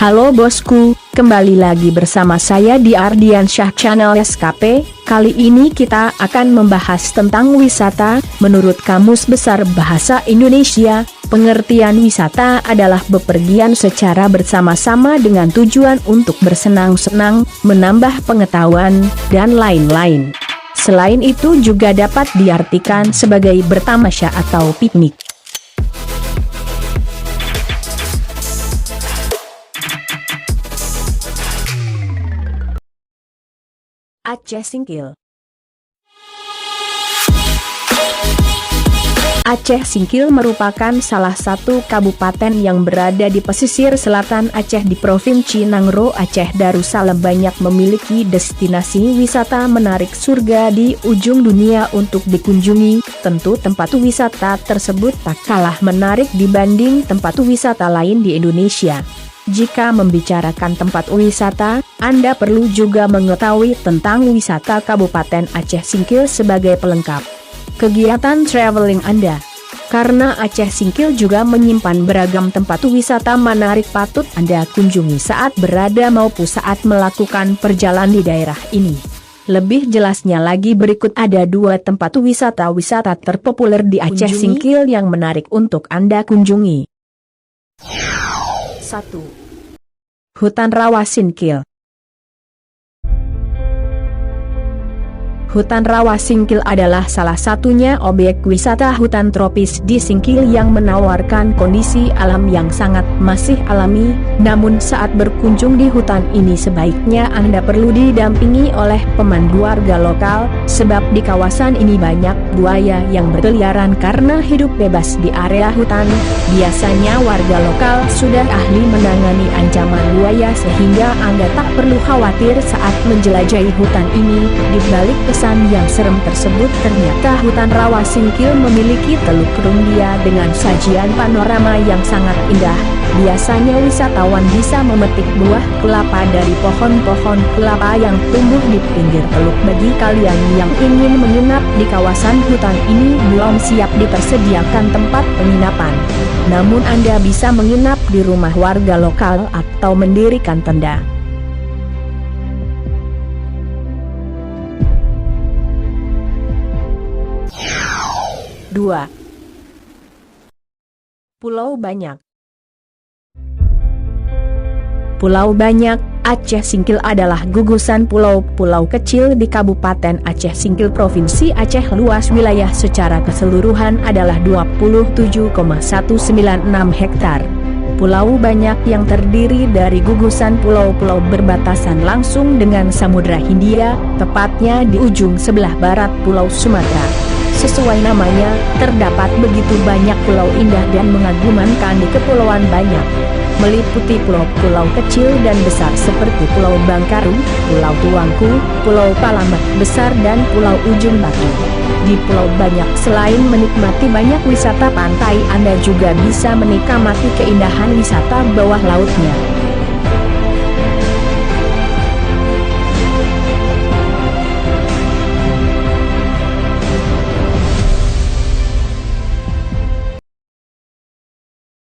Halo bosku, kembali lagi bersama saya di Ardiansyah Channel SKP. Kali ini kita akan membahas tentang wisata. Menurut Kamus Besar Bahasa Indonesia, pengertian wisata adalah bepergian secara bersama-sama dengan tujuan untuk bersenang-senang, menambah pengetahuan, dan lain-lain. Selain itu juga dapat diartikan sebagai bertamasya atau piknik. Aceh Singkil. Aceh Singkil merupakan salah satu kabupaten yang berada di pesisir selatan Aceh di Provinsi Nangro Aceh Darussalam. Banyak memiliki destinasi wisata menarik surga di ujung dunia untuk dikunjungi. Tentu tempat wisata tersebut tak kalah menarik dibanding tempat wisata lain di Indonesia. Jika membicarakan tempat wisata, Anda perlu juga mengetahui tentang wisata Kabupaten Aceh Singkil sebagai pelengkap kegiatan traveling Anda. Karena Aceh Singkil juga menyimpan beragam tempat wisata menarik patut Anda kunjungi saat berada maupun saat melakukan perjalanan di daerah ini. Lebih jelasnya lagi berikut ada 2 tempat wisata terpopuler di Aceh Singkil yang menarik untuk Anda kunjungi. 1. Hutan Rawa Singkil. Hutan Rawa Singkil adalah salah satunya objek wisata hutan tropis di Singkil yang menawarkan kondisi alam yang sangat masih alami. Namun saat berkunjung di hutan ini sebaiknya Anda perlu didampingi oleh pemandu warga lokal, sebab di kawasan ini banyak buaya yang berkeliaran karena hidup bebas di area hutan. Biasanya warga lokal sudah ahli menangani ancaman buaya sehingga Anda tak perlu khawatir saat menjelajahi hutan ini. Di balik kesan yang serem tersebut, ternyata hutan Rawa Singkil memiliki Teluk Rumbia dengan sajian panorama yang sangat indah. Biasanya wisatawan bisa memetik buah kelapa dari pohon-pohon kelapa yang tumbuh di pinggir teluk. Bagi kalian yang ingin menginap di kawasan hutan ini, belum siap dipersediakan tempat penginapan. Namun Anda bisa menginap di rumah warga lokal atau mendirikan tenda. 2. Pulau Banyak. Pulau Banyak, Aceh Singkil adalah gugusan pulau-pulau kecil di Kabupaten Aceh Singkil Provinsi Aceh. Luas wilayah secara keseluruhan adalah 27,196 hektar. Pulau Banyak yang terdiri dari gugusan pulau-pulau berbatasan langsung dengan Samudra Hindia, tepatnya di ujung sebelah barat Pulau Sumatera. Sesuai namanya, terdapat begitu banyak pulau indah dan mengagumkan di Kepulauan Banyak, meliputi pulau-pulau kecil dan besar seperti Pulau Bangkaru, Pulau Tuangku, Pulau Palamet Besar dan Pulau Ujung Batu. Di Pulau Banyak selain menikmati banyak wisata pantai, Anda juga bisa menikmati keindahan wisata bawah lautnya.